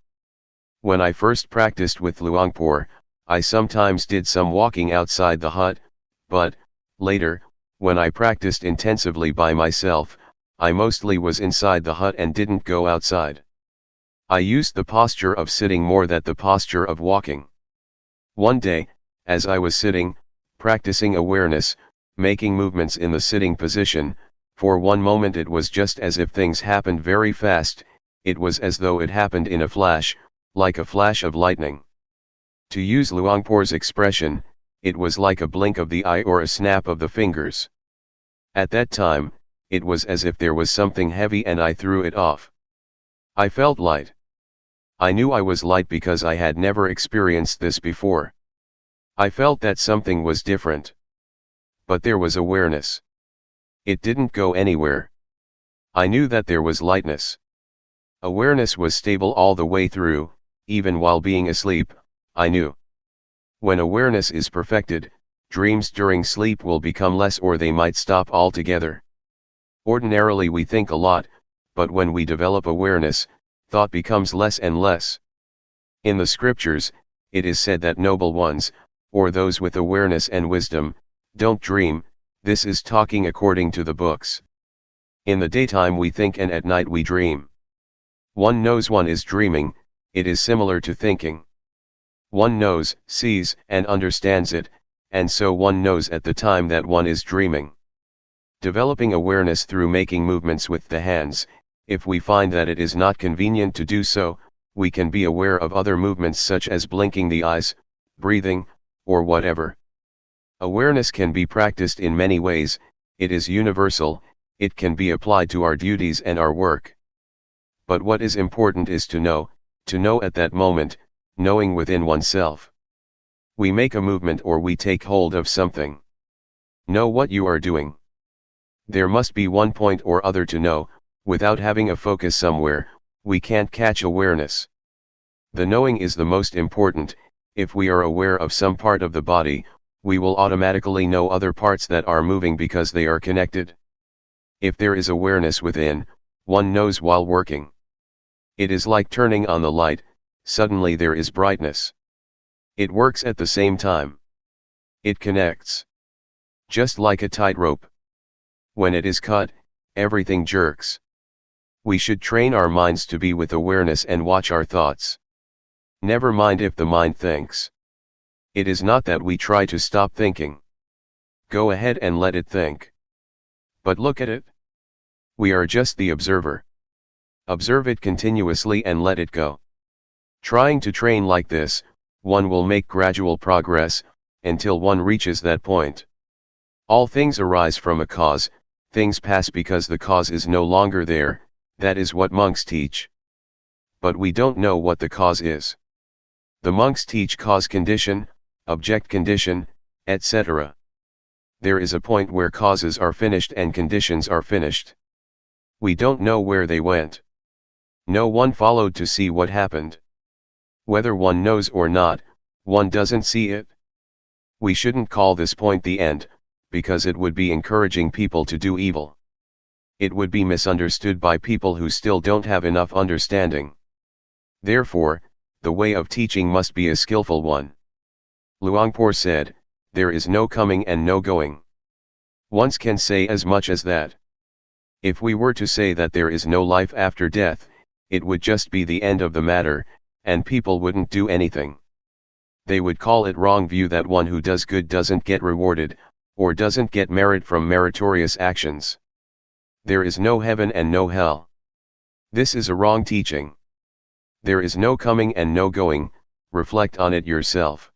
When I first practiced with Luangpor, I sometimes did some walking outside the hut, but, later, when I practiced intensively by myself, I mostly was inside the hut and didn't go outside. I used the posture of sitting more than the posture of walking. One day, as I was sitting, practicing awareness, making movements in the sitting position, for one moment it was just as if things happened very fast, it was as though it happened in a flash, like a flash of lightning. To use Luangpor's expression, it was like a blink of the eye or a snap of the fingers. At that time, it was as if there was something heavy and I threw it off. I felt light. I knew I was light because I had never experienced this before. I felt that something was different. But there was awareness. It didn't go anywhere. I knew that there was lightness. Awareness was stable all the way through, even while being asleep, I knew. When awareness is perfected, dreams during sleep will become less or they might stop altogether. Ordinarily we think a lot, but when we develop awareness, thought becomes less and less. In the scriptures, it is said that noble ones, or those with awareness and wisdom, don't dream. This is talking according to the books. In the daytime we think and at night we dream. One knows one is dreaming, it is similar to thinking. One knows, sees, and understands it, and so one knows at the time that one is dreaming. Developing awareness through making movements with the hands, if we find that it is not convenient to do so, we can be aware of other movements such as blinking the eyes, breathing, or whatever. Awareness can be practiced in many ways, it is universal, it can be applied to our duties and our work. But what is important is to know at that moment, knowing within oneself. We make a movement or we take hold of something. Know what you are doing. There must be one point or other to know, without having a focus somewhere, we can't catch awareness. The knowing is the most important. If we are aware of some part of the body, we will automatically know other parts that are moving because they are connected. If there is awareness within, one knows while working. It is like turning on the light, suddenly there is brightness. It works at the same time. It connects. Just like a tightrope. When it is cut, everything jerks. We should train our minds to be with awareness and watch our thoughts. Never mind if the mind thinks. It is not that we try to stop thinking. Go ahead and let it think. But look at it. We are just the observer. Observe it continuously and let it go. Trying to train like this, one will make gradual progress, until one reaches that point. All things arise from a cause, things pass because the cause is no longer there, that is what monks teach. But we don't know what the cause is. The monks teach cause condition, object condition, etc. There is a point where causes are finished and conditions are finished. We don't know where they went. No one followed to see what happened. Whether one knows or not, one doesn't see it. We shouldn't call this point the end, because it would be encouraging people to do evil. It would be misunderstood by people who still don't have enough understanding. Therefore, the way of teaching must be a skillful one. Luangpor said, "There is no coming and no going." One can say as much as that. If we were to say that there is no life after death, it would just be the end of the matter, and people wouldn't do anything. They would call it wrong view that one who does good doesn't get rewarded, or doesn't get merit from meritorious actions. There is no heaven and no hell. This is a wrong teaching. There is no coming and no going, reflect on it yourself.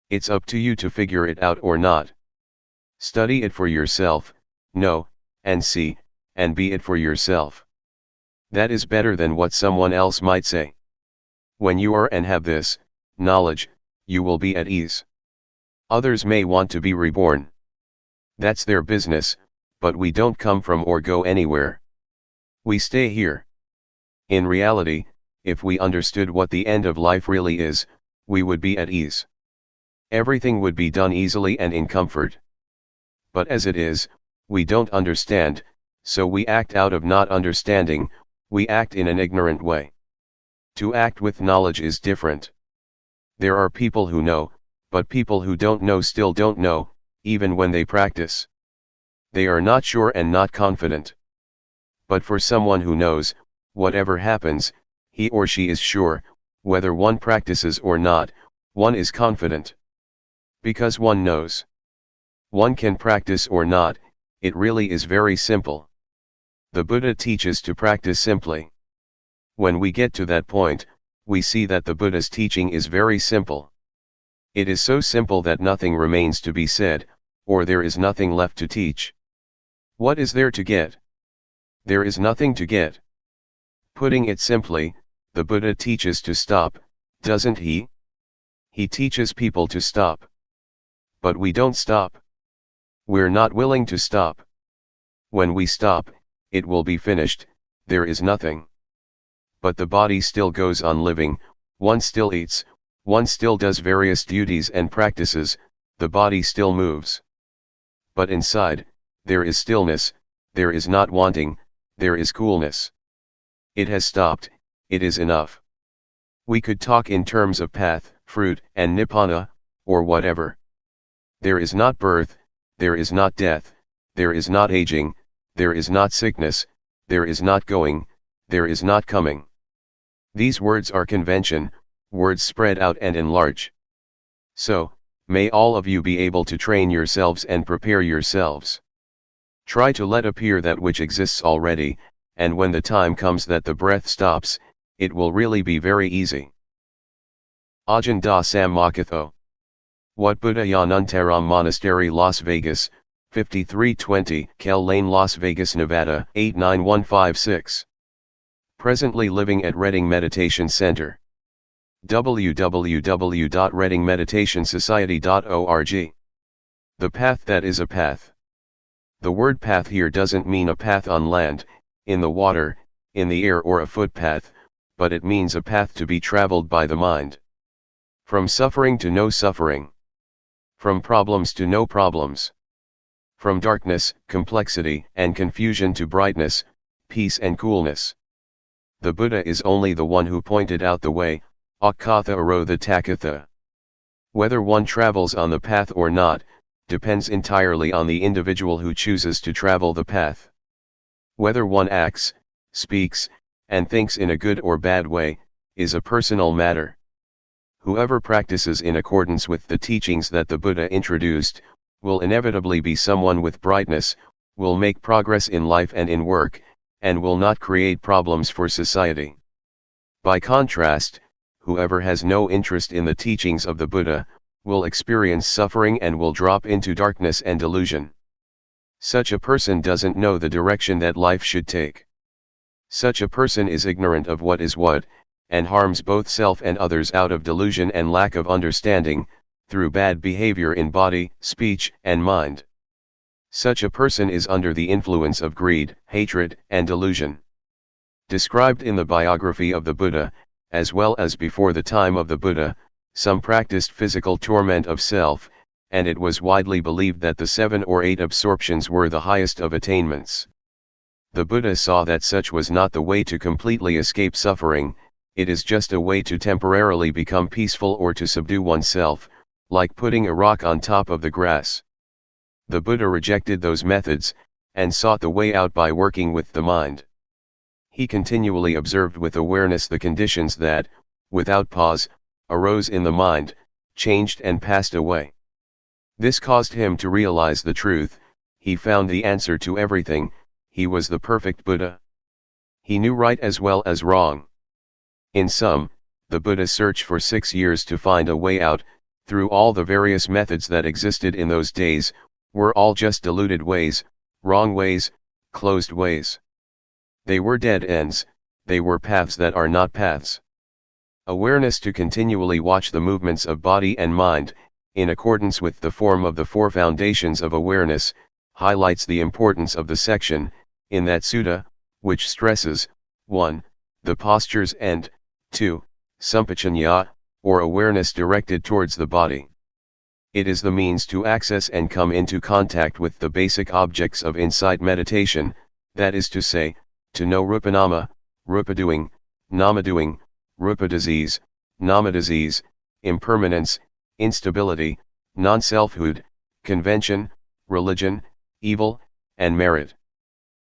It's up to you to figure it out or not. Study it for yourself, know, and see, and be it for yourself. That is better than what someone else might say. When you are and have this knowledge, you will be at ease. Others may want to be reborn. That's their business, but we don't come from or go anywhere. We stay here. In reality, if we understood what the end of life really is, we would be at ease. Everything would be done easily and in comfort. But as it is, we don't understand, so we act out of not understanding, we act in an ignorant way. To act with knowledge is different. There are people who know, but people who don't know still don't know, even when they practice. They are not sure and not confident. But for someone who knows, whatever happens, he or she is sure, whether one practices or not, one is confident. Because one knows. One can practice or not, it really is very simple. The Buddha teaches to practice simply. When we get to that point, we see that the Buddha's teaching is very simple. It is so simple that nothing remains to be said, or there is nothing left to teach. What is there to get? There is nothing to get. Putting it simply, the Buddha teaches to stop, doesn't he? He teaches people to stop. But we don't stop. We're not willing to stop. When we stop, it will be finished, there is nothing. But the body still goes on living, one still eats, one still does various duties and practices, the body still moves. But inside, there is stillness, there is not wanting, there is coolness. It has stopped, it is enough. We could talk in terms of path, fruit, and nibbana, or whatever. There is not birth, there is not death, there is not aging, there is not sickness, there is not going, there is not coming. These words are convention, words spread out and enlarge. So, may all of you be able to train yourselves and prepare yourselves. Try to let appear that which exists already, and when the time comes that the breath stops, it will really be very easy. Ajahn da Sammakatho. Wat Buddha Yanuntaram Monastery, Las Vegas, 5320 Kell Lane, Las Vegas, Nevada, 89156. Presently living at Redding Meditation Center. www.reddingmeditationsociety.org. The path that is a path. The word path here doesn't mean a path on land, in the water, in the air, or a footpath, but it means a path to be traveled by the mind. From suffering to no suffering. From problems to no problems. From darkness, complexity, and confusion to brightness, peace and coolness. The Buddha is only the one who pointed out the way, Akatha Aro the Takatha. Whether one travels on the path or not, depends entirely on the individual who chooses to travel the path. Whether one acts, speaks, and thinks in a good or bad way, is a personal matter. Whoever practices in accordance with the teachings that the Buddha introduced, will inevitably be someone with brightness, will make progress in life and in work, and will not create problems for society. By contrast, whoever has no interest in the teachings of the Buddha, will experience suffering and will drop into darkness and delusion. Such a person doesn't know the direction that life should take. Such a person is ignorant of what is what, and harms both self and others out of delusion and lack of understanding, through bad behavior in body, speech, and mind. Such a person is under the influence of greed, hatred, and delusion. Described in the biography of the Buddha, as well as before the time of the Buddha, some practiced physical torment of self, and it was widely believed that the 7 or 8 absorptions were the highest of attainments. The Buddha saw that such was not the way to completely escape suffering, it is just a way to temporarily become peaceful or to subdue oneself, like putting a rock on top of the grass. The Buddha rejected those methods, and sought the way out by working with the mind. He continually observed with awareness the conditions that, without pause, arose in the mind, changed and passed away. This caused him to realize the truth, he found the answer to everything, he was the perfect Buddha. He knew right as well as wrong. In sum, the Buddha searched for 6 years to find a way out, through all the various methods that existed in those days, were all just deluded ways, wrong ways, closed ways. They were dead ends, they were paths that are not paths. Awareness to continually watch the movements of body and mind, in accordance with the form of the 4 foundations of awareness, highlights the importance of the section, in that sutta, which stresses, 1. The postures and, 2. Sampajanya, or awareness directed towards the body. It is the means to access and come into contact with the basic objects of insight meditation, that is to say, to know rupanama, rupa-doing, nama-doing, rupa-disease, nama-disease, impermanence, instability, non-selfhood, convention, religion, evil, and merit.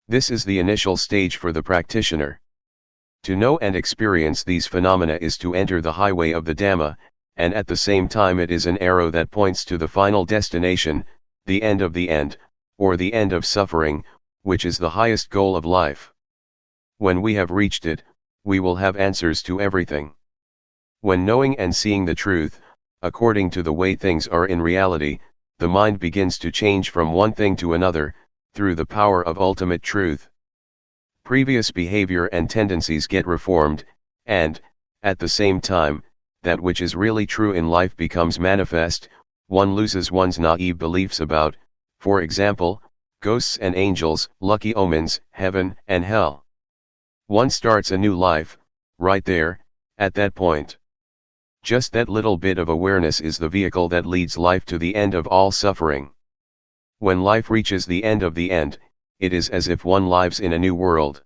This is the initial stage for the practitioner. To know and experience these phenomena is to enter the highway of the Dhamma, and at the same time it is an arrow that points to the final destination, the end of the end, or the end of suffering, which is the highest goal of life. When we have reached it, we will have answers to everything. When knowing and seeing the truth, according to the way things are in reality, the mind begins to change from one thing to another, through the power of ultimate truth. Previous behavior and tendencies get reformed, and, at the same time, that which is really true in life becomes manifest, one loses one's naive beliefs about, for example, ghosts and angels, lucky omens, heaven and hell. One starts a new life, right there, at that point. Just that little bit of awareness is the vehicle that leads life to the end of all suffering. When life reaches the end of the end, it is as if one lives in a new world.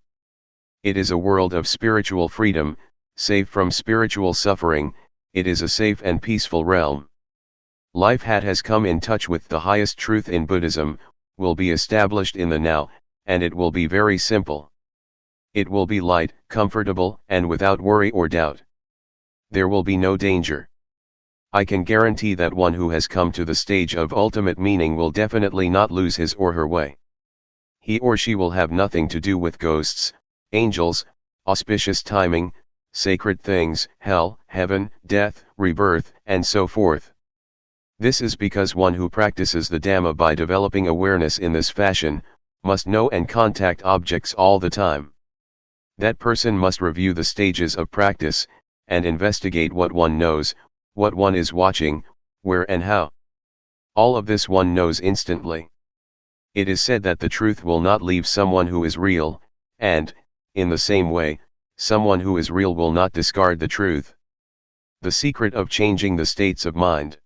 It is a world of spiritual freedom, safe from spiritual suffering, it is a safe and peaceful realm. Life that has come in touch with the highest truth in Buddhism, will be established in the now, and it will be very simple. It will be light, comfortable, and without worry or doubt. There will be no danger. I can guarantee that one who has come to the stage of ultimate meaning will definitely not lose his or her way. He or she will have nothing to do with ghosts, angels, auspicious timing, sacred things, hell, heaven, death, rebirth, and so forth. This is because one who practices the Dhamma by developing awareness in this fashion, must know and contact objects all the time. That person must review the stages of practice, and investigate what one knows, what one is watching, where and how. All of this one knows instantly. It is said that the truth will not leave someone who is real, and, in the same way, someone who is real will not discard the truth. The secret of changing the states of mind.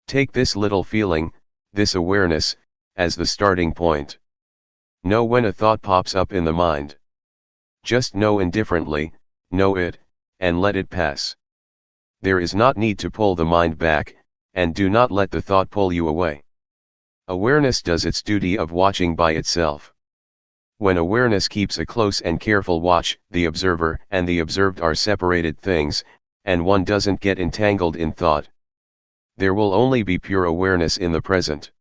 Take this little feeling, this awareness, as the starting point. Know when a thought pops up in the mind. Just know indifferently, know it, and let it pass. There is not need to pull the mind back, and do not let the thought pull you away. Awareness does its duty of watching by itself. When awareness keeps a close and careful watch, the observer and the observed are separated things, and one doesn't get entangled in thought. There will only be pure awareness in the present.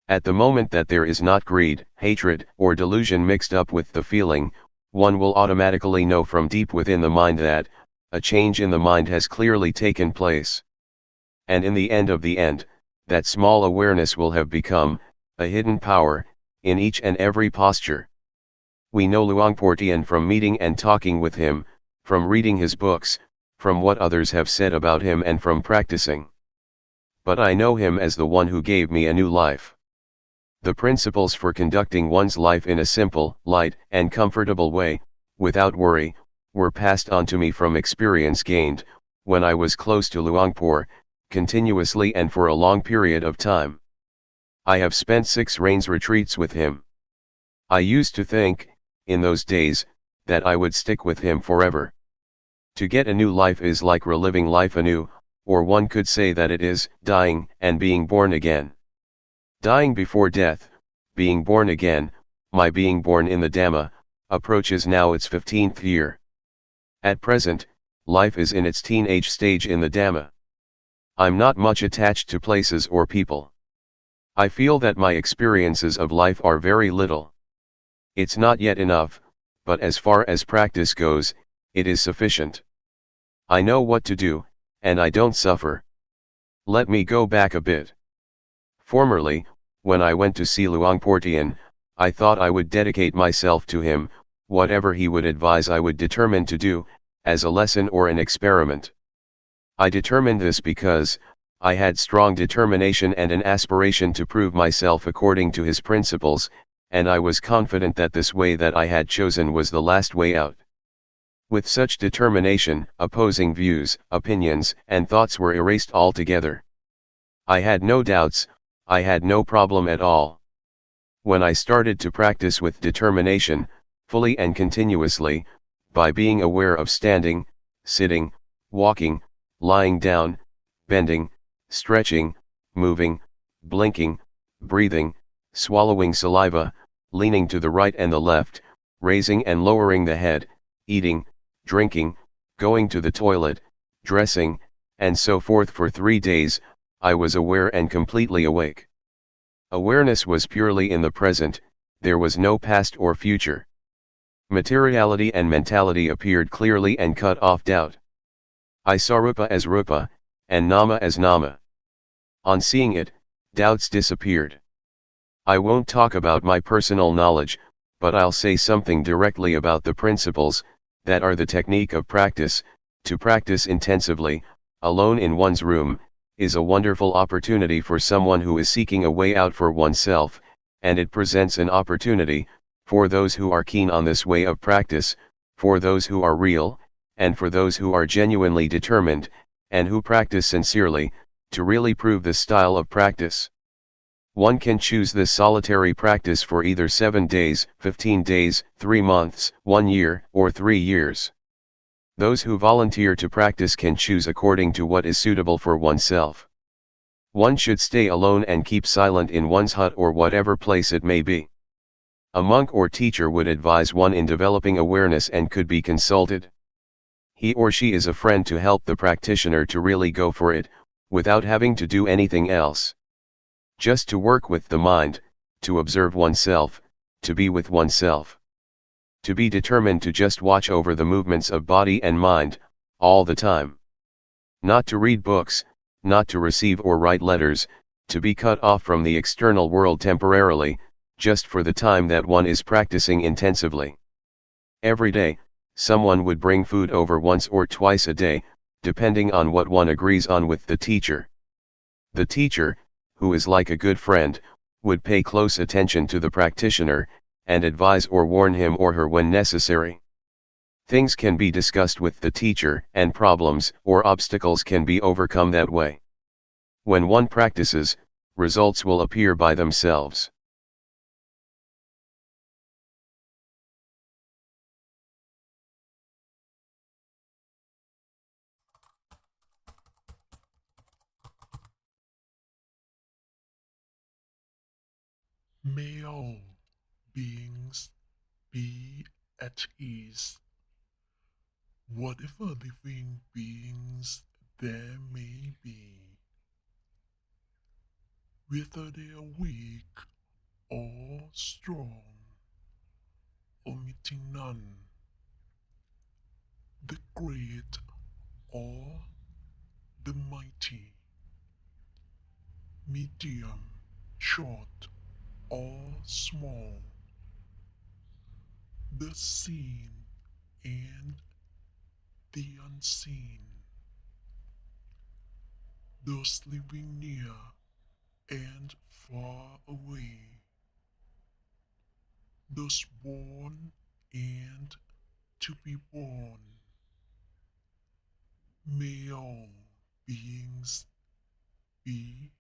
At the moment that there is not greed, hatred, or delusion mixed up with the feeling, one will automatically know from deep within the mind that, a change in the mind has clearly taken place. And in the end of the end, that small awareness will have become, a hidden power, in each and every posture. We know Luangpor Teean from meeting and talking with him, from reading his books, from what others have said about him and from practicing. But I know him as the one who gave me a new life. The principles for conducting one's life in a simple, light, and comfortable way, without worry, were passed on to me from experience gained, when I was close to Luangpor, continuously and for a long period of time. I have spent 6 rains retreats with him. I used to think, in those days, that I would stick with him forever. To get a new life is like reliving life anew, or one could say that it is dying and being born again. Dying before death, being born again, my being born in the Dhamma, approaches now its 15th year. At present, life is in its teenage stage in the Dhamma. I'm not much attached to places or people. I feel that my experiences of life are very little. It's not yet enough, but as far as practice goes, it is sufficient. I know what to do, and I don't suffer. Let me go back a bit. Formerly, when I went to see Luangpor Teean, I thought I would dedicate myself to him, whatever he would advise I would determine to do, as a lesson or an experiment. I determined this because, I had strong determination and an aspiration to prove myself according to his principles, and I was confident that this way that I had chosen was the last way out. With such determination, opposing views, opinions, and thoughts were erased altogether. I had no doubts, I had no problem at all. When I started to practice with determination, fully and continuously, by being aware of standing, sitting, walking, lying down, bending, stretching, moving, blinking, breathing, swallowing saliva, leaning to the right and the left, raising and lowering the head, eating, drinking, going to the toilet, dressing, and so forth for 3 days, I was aware and completely awake. Awareness was purely in the present, there was no past or future. Materiality and mentality appeared clearly and cut off doubt. I saw Rupa as Rupa, and Nama as Nama. On seeing it, doubts disappeared. I won't talk about my personal knowledge, but I'll say something directly about the principles, that are the technique of practice. To practice intensively, alone in one's room, is a wonderful opportunity for someone who is seeking a way out for oneself, and it presents an opportunity, for those who are keen on this way of practice, for those who are real, and for those who are genuinely determined, and who practice sincerely, to really prove this style of practice. One can choose this solitary practice for either 7 days, 15 days, 3 months, 1 year, or 3 years. Those who volunteer to practice can choose according to what is suitable for oneself. One should stay alone and keep silent in one's hut or whatever place it may be. A monk or teacher would advise one in developing awareness and could be consulted. He or she is a friend to help the practitioner to really go for it, without having to do anything else. Just to work with the mind, to observe oneself, to be with oneself. To be determined to just watch over the movements of body and mind, all the time. Not to read books, not to receive or write letters, to be cut off from the external world temporarily, just for the time that one is practicing intensively. Every day, someone would bring food over once or twice a day, depending on what one agrees on with the teacher. The teacher, who is like a good friend, would pay close attention to the practitioner, and advise or warn him or her when necessary. Things can be discussed with the teacher, and problems or obstacles can be overcome that way. When one practices, results will appear by themselves. May all beings be at ease, whatever living beings there may be, whether they are weak or strong, omitting none, the great or the mighty, medium, short or small, the seen and the unseen, those living near and far away, those born and to be born. May all beings be